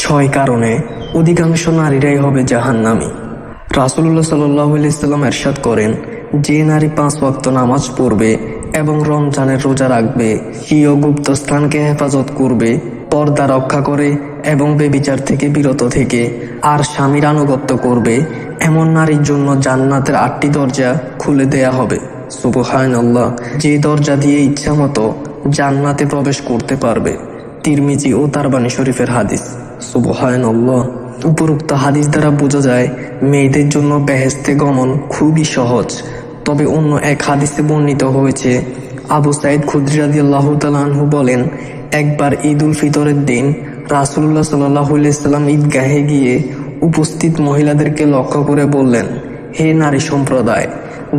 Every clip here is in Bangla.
6 কারণে অধিকাংশ নারীরাই হবে জাহান্নামী। রাসূলুল্লাহ সাল্লাল্লাহু আলাইহি সাল্লাম ইরশাদ করেন, যে নারী 5 ওয়াক্ত নামাজ পড়বে এবং রমজানের রোজা রাখবে, স্বীয় গুপ্ত স্থানকে হেফাজত করবে, পর্দা রক্ষা করে এবং ব্যভিচার থেকে বিরত থেকে আর স্বামীর আনুগত্য করবে, এমন নারীর জন্য জান্নাতের 8টি দরজা খুলে দেয়া হবে। সুবহানাল্লাহ। যে দরজা দিয়ে ইচ্ছা মতো জান্নাতে প্রবেশ করতে পারবে। তিরমিজি ও তারবানী শরীফের হাদিস। সুবহানাল্লাহ। উপরোক্ত হাদিস দ্বারা বোঝা যায় মেয়েদের জন্য বেহেশতে গমন খুবই সহজ। তবে অন্য এক হাদিসে বর্ণিত হয়েছে, আবু সাঈদ খুদরি রাদিয়াল্লাহু তাআলা আনহু বলেন, একবার ঈদ উল ফিতরের দিন রাসূলুল্লাহ সাল্লাল্লাহু আলাইহি সাল্লাম ঈদগাহে গিয়ে উপস্থিত মহিলাদেরকে লক্ষ্য করে বললেন, হে নারী সম্প্রদায়,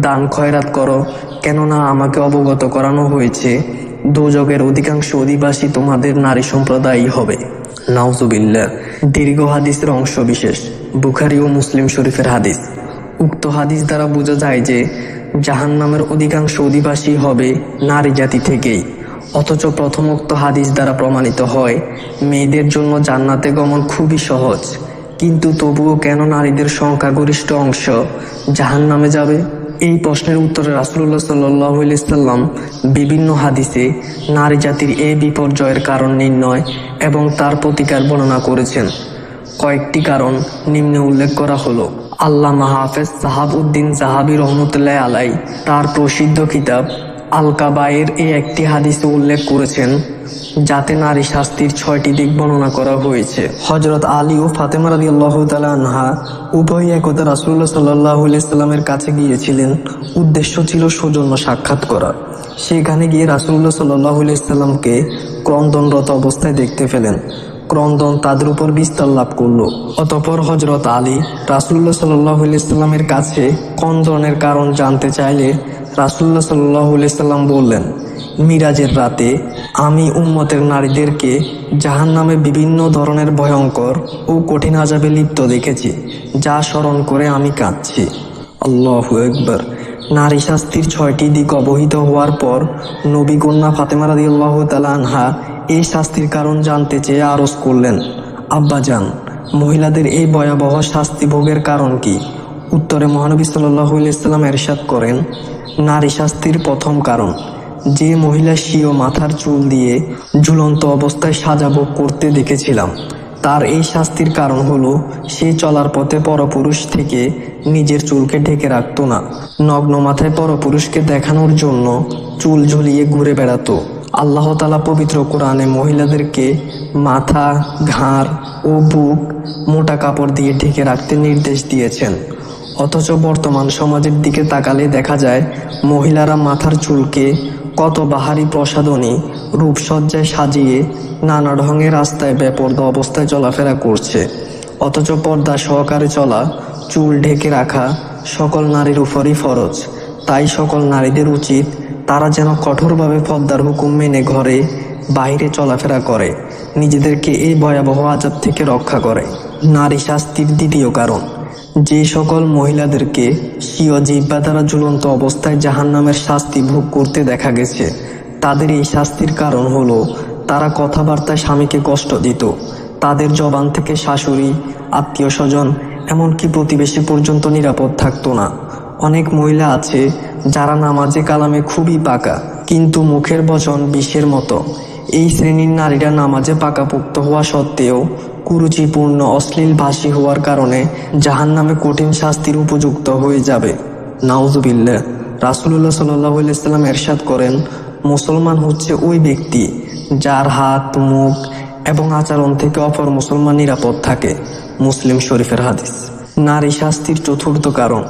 দান খয়রাত করো, কেননা আমাকে অবগত করানো হয়েছে দোজখের অধিকাংশ অধিবাসী তোমাদের নারী সম্প্রদায়ই হবে। নাউজুবিল্লাহ। দীর্ঘ হাদিসের অংশ বিশেষ, বুখারী ও মুসলিম শরীফের হাদিস। উক্ত হাদিস দ্বারা বোঝা যায় যে জাহান্নামের অধিকাংশ অধিবাসী হবে নারী জাতি থেকেই। অথচ প্রথমোক্ত হাদিস দ্বারা প্রমাণিত হয় মেয়েদের জন্য জান্নাতে গমন খুবই সহজ। কিন্তু তবুও কেন নারীদের সংখ্যাগরিষ্ঠ অংশ জাহান্নামে যাবে? এই প্রশ্নের উত্তরে রাসূলুল্লাহ সাল্লাল্লাহু আলাইহি সাল্লাম বিভিন্ন হাদিসে নারী জাতির এই বিপর্যয়ের কারণ নির্ণয় এবং তার প্রতিকার বর্ণনা করেছেন। কয়েকটি কারণ নিম্নে উল্লেখ করা হলো। আল্লামা হাফেজ সাহাবউদ্দিন জাহাবী রহমতুল্লাহ আলাই তার প্রসিদ্ধ কিতাব আল কাবায়ের এই একটি হাদিসে উল্লেখ করেছেন, যাতে নারী শাস্তির 6টি দিক বর্ণনা করা হয়েছে। হযরত আলী ও ফাতেমা রাদিয়াল্লাহু তাআলা আনহা উভয়ই একদা রাসূলুল্লাহ সাল্লাল্লাহু আলাইহি সাল্লামের কাছে গিয়েছিলেন। উদ্দেশ্য ছিল সৌজন্য সাক্ষাৎ করা। সেখানে গিয়ে রাসূলুল্লাহ সাল্লাল্লাহু আলাইহি সাল্লামকে ক্রন্দনরত অবস্থায় দেখতে পেলেন। ক্রন্দন তাদের উপর বিস্তার লাভ করল। অতঃপর হযরত আলী রাসূলুল্লাহ সাল্লাল্লাহু আলাইহি সাল্লামের কাছে ক্রন্দনের কারণ জানতে চাইলে রাসূলুল্লাহ সাল্লাল্লাহু আলাইহি সাল্লাম বললেন, মিরাজের রাতে আমি উম্মতের নারীদেরকে জাহান্নামে বিভিন্ন ধরনের ভয়ঙ্কর ও কঠিন আযাবে লিপ্ত দেখেছি, যা স্মরণ করে আমি কাঁদছি। আল্লাহু আকবার। নারী শাস্তির 6টি দিক অবহিত হওয়ার পর নবী কন্যা ফাতেমা রাদিয়াল্লাহু তাআলা আনহা এই শাস্তির কারণ জানতে চেয়ে আরজ করলেন, আব্বাজান, মহিলাদের এই ভয়াবহ শাস্তি ভোগের কারণ কি? উত্তরে মহানবী সাল্লাল্লাহু আলাইহি সাল্লাম ইরশাদ করেন, নারী শাস্তির প্রথম কারণ, যে মহিলা স্বীয় মাথার চুল দিয়ে ঝুলন্ত অবস্থায় সাজা ভোগ করতে দেখেছিলাম, তার এই শাস্তির কারণ হলো সে চলার পথে পরপুরুষ থেকে নিজের চুলকে ঢেকে রাখত না। নগ্ন মাথায় পরপুরুষকে দেখানোর জন্য চুল ঝুলিয়ে ঘুরে বেড়াতো। আল্লাহ তাআলা পবিত্র কোরআনে মহিলাদেরকে মাথা, ঘাড় ও বুক মোটা কাপড় দিয়ে ঢেকে রাখতে নির্দেশ দিয়েছেন। অথচ বর্তমান সমাজের দিকে তাকালে দেখা যায় মহিলারা মাথার চুলকে কত বাহারি প্রসাধনী রূপসজ্জায় সাজিয়ে নানা ঢঙের রাস্তায় বেপরদা অবস্থায় চলাফেরা করছে। অথচ পর্দা সহকারে চলা, চুল ঢেকে রাখা সকল নারীর উপরই ফরজ। তাই সকল নারীদের উচিত তারা যেন কঠোরভাবে পর্দার হুকুম মেনে ঘরে বাইরে চলাফেরা করে, নিজেদেরকে এই ভয়াবহ আযাব থেকে রক্ষা করে। নারী শাস্তির দ্বিতীয় কারণ, যে সকল মহিলাদেরকে স্বীয় জিহ্বা দ্বারা ঝুলন্ত অবস্থায় জাহান্নামের শাস্তি ভোগ করতে দেখা গেছে, তাদের এই শাস্তির কারণ হলো তারা কথাবার্তায় স্বামীকে কষ্ট দিত। তাদের জবান থেকে শাশুড়ি, আত্মীয় স্বজন, এমনকি প্রতিবেশী পর্যন্ত নিরাপদ থাকতো না। অনেক মহিলা আছে যারা নামাজে কালামে খুবই পাকা, কিন্তু মুখের বচন বিষের মতো। এই শ্রেণীর নারীরা নামাজে পাকাপোক্ত হওয়া সত্ত্বেও কুরুচিপূর্ণ অশ্লীল ভাষী হওয়ার কারণে জাহান্নামে কঠিন শাস্তির উপযুক্ত হয়ে যাবে। নাউজুবিল্লাহ। রাসূলুল্লাহ সাল্লাল্লাহু আলাইহি সাল্লাম ইরশাদ করেন, মুসলমান হচ্ছে ওই ব্যক্তি যার হাত, মুখ এবং আচরণ থেকে অপর মুসলমান নিরাপদ থাকে। মুসলিম শরীফের হাদিস। নারী শাস্তির চতুর্থ কারণ,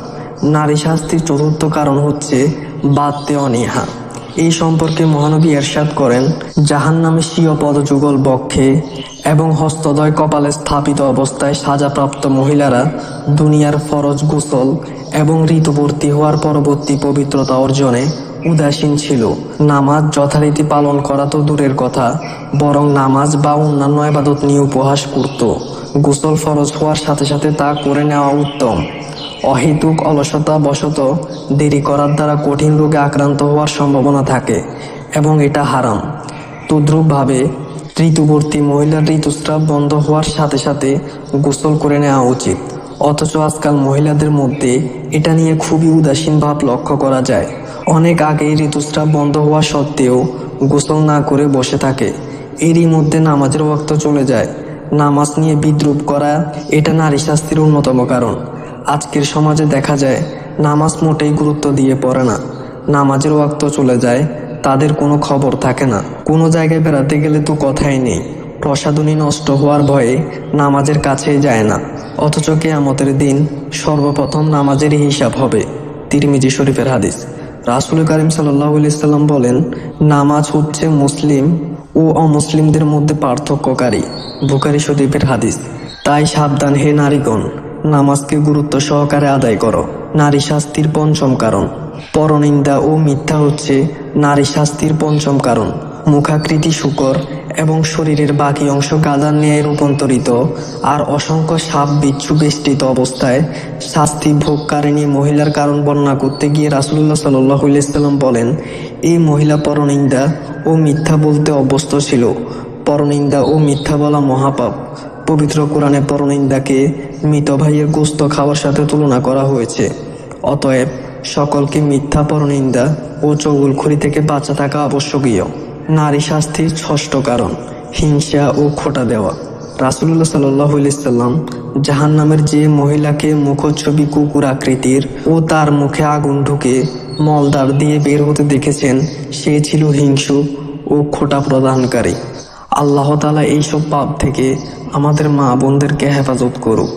নারী শাস্তির চতুর্থ কারণ হচ্ছে বাদতে অনীহা। এই সম্পর্কে মহানবী ইরশাদ করেন, জাহান্নামে স্বীয় পদযুগল বক্ষে এবং হস্তদ্বয় কপালে স্থাপিত অবস্থায় সাজাপ্রাপ্ত মহিলারা দুনিয়ার ফরজ গোসল এবং ঋতুবর্তী হওয়ার পরবর্তী পবিত্রতা অর্জনে উদাসীন ছিল। নামাজ যথারীতি পালন করা তো দূরের কথা, বরং নামাজ বা অন্যান্য ইবাদত নিয়ে উপহাস করত। গোসল ফরজ হওয়ার সাথে সাথে তা করে নেওয়া উত্তম। অহেতুক অলসতা বশত দেরি করার দ্বারা কঠিন রোগে আক্রান্ত হওয়ার সম্ভাবনা থাকে এবং এটা হারাম। তদ্রূপভাবে ঋতুবর্তী মহিলার ঋতুস্রাব বন্ধ হওয়ার সাথে সাথে গোসল করে নেওয়া উচিত। অথচ আজকাল মহিলাদের মধ্যে এটা নিয়ে খুবই উদাসীন ভাব লক্ষ্য করা যায়। অনেক আগেই ঋতুস্রাব বন্ধ হওয়া সত্ত্বেও গোসল না করে বসে থাকে। এরই মধ্যে নামাজের ওয়াক্ত চলে যায়। নামাজ নিয়ে বিদ্রূপ করা এটা নারী শাস্তির অন্যতম কারণ। আজকের সমাজে দেখা যায় নামাজ মোটেই গুরুত্ব দিয়ে পড়ে না। নামাজের ওয়াক্ত চলে যায়, তাদের কোনো খবর থাকে না। কোনো জায়গায় বেড়াতে গেলে তো কথাই নেই। প্রসাধনী নষ্ট হওয়ার ভয়ে নামাজের কাছেই যায় না। অথচ কিয়ামতের দিন সর্বপ্রথম নামাজেরই হিসাব হবে। তিরমিজি শরীফের হাদিস। রাসূল কারীম সাল্লাল্লাহু আলাইহি সাল্লাম বলেন, নামাজ হচ্ছে মুসলিম ও অমুসলিমদের মধ্যে পার্থক্যকারী। বুখারী শরীফের হাদিস। তাই সাবধান হে নারীগণ, নামাজকে গুরুত্ব সহকারে আদায় করো। নারী শাস্তির পঞ্চম কারণ। পরনিন্দা ও মিথ্যা হচ্ছে নারী শাস্তির পঞ্চম কারণ। মুখাকৃতি শূকর এবং শরীরের বাকি অংশ গাধার ন্যায় রূপান্তরিত আর অসংখ্য সাপ বিচ্ছু বেষ্টিত অবস্থায় শাস্তি ভোগকারিণী মহিলার কারণ বর্ণনা করতে গিয়ে রাসূলুল্লাহ সাল্লাল্লাহু আলাইহি সাল্লাম বলেন, এই মহিলা পরনিন্দা ও মিথ্যা বলতে অভ্যস্ত ছিল। পরনিন্দা ও মিথ্যা বলা মহাপাপ। পবিত্র কোরআনে পরনিন্দাকে মৃত ভাইয়ের গোশত খাওয়ার সাথে তুলনা করা হয়েছে। অতএব সকলকে মিথ্যা, পরনিন্দা ও চগলখড়ি থেকে বাঁচা থাকা আবশ্যকীয়। নারী শাস্তির ষষ্ঠ কারণ। হিংসা ও খোঁটা দেওয়া। রাসূলুল্লাহ সাল্লাল্লাহু আলাইহি সাল্লাম জাহান্নামের যে মহিলাকে মুখচ্ছবি কুকুর আকৃতির ও তার মুখে আগুন ঢুকে মলদ্বার দিয়ে বের হতে দেখেছেন, সে ছিল হিংসুক ও খোঁটা প্রদানকারী। আল্লাহ তাআলা এইসব পাপ থেকে আমাদের মা বোনদেরকে হেফাজত করুক।